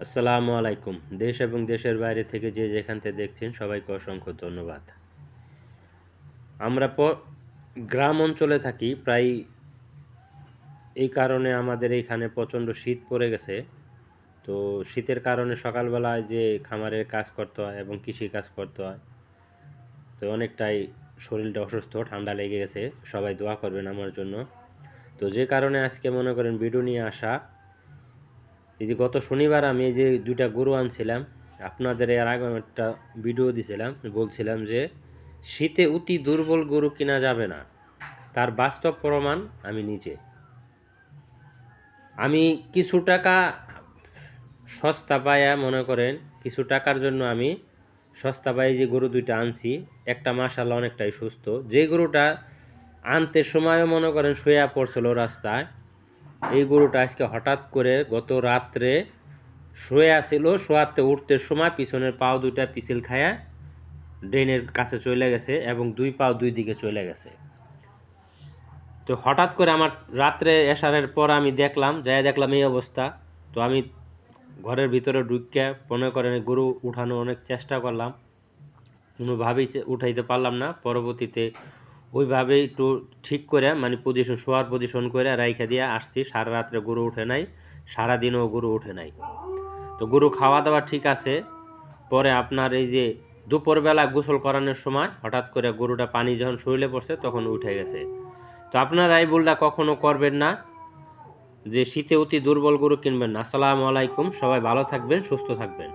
আসসালামু আলাইকুম। দেশ এবং দেশের বাইরে থেকে যে যেখান থেকে দেখছেন সবাইকে অসংখ্য ধন্যবাদ। আমরা গ্রাম অঞ্চলে থাকি প্রায়, এই কারণে আমাদের এইখানে প্রচণ্ড শীত পড়ে গেছে। তো শীতের কারণে সকালবেলায় যে খামারের কাজ করতে হয় এবং কৃষি কাজ করতে হয়, তো অনেকটাই শরীরটা অসুস্থ, ঠান্ডা লেগে গেছে। সবাই দোয়া করবেন আমার জন্য। তো যে কারণে আজকে মনে করেন ভিডিও নিয়ে আসা, এই যে গত শনিবার আমি এই যে ২টা গরু আনছিলাম, আপনাদের এর আগে আমি একটা ভিডিও দিছিলাম, বলছিলাম যে শীতে অতি দুর্বল গরু কিনা যাবে না, তার বাস্তব প্রমাণ আমি নিজে। আমি কিছু টাকা সস্তা পায়া, মনে করেন কিছু টাকার জন্য আমি সস্তা পাই যে গরু ২টা আনছি। একটা মাশাআল্লাহ অনেকটাই সুস্থ। যে গরুটা আনতে সময়ও মনে করেন শুয়ে পড়ছিল রাস্তায়, এই গরুটা আজকে হঠাৎ করে গত রাত্রে শুয়ে আছিল, শোয়াতে উঠতে সময় পিছনের পাও ২টা পিছল খায়া ড্রেনের কাছে চলে গেছে এবং ২ পাও ২ দিকে চলে গেছে। তো হঠাৎ করে আমার রাত্রে এশারের পর আমি দেখলাম এই অবস্থা। তো আমি ঘরের ভিতরে ঢুইক্কা মনে করেন গরু উঠানোর অনেক চেষ্টা করলাম, কোনোভাবেই উঠাইতে পারলাম না। পরবর্তীতে ওইভাবেই একটু ঠিক করে, মানে পজিশন, শোয়ার পজিশন করে রাইখা দিয়ে আসছি। সারা রাত্রে গরু উঠে নাই, সারাদিনও গরু উঠে নাই। তো গরু খাওয়া দাওয়া ঠিক আছে। পরে আপনার এই যে দুপুরবেলা গোসল করানোর সময় হঠাৎ করে গরুটা পানি যখন শরীরে পড়ছে তখন উঠে গেছে। তো আপনারা এই ভুলটা কখনো করবেন না, যে শীতে অতি দুর্বল গরু কিনবেন না। আসসালামু আলাইকুম, সবাই ভালো থাকবেন, সুস্থ থাকবেন।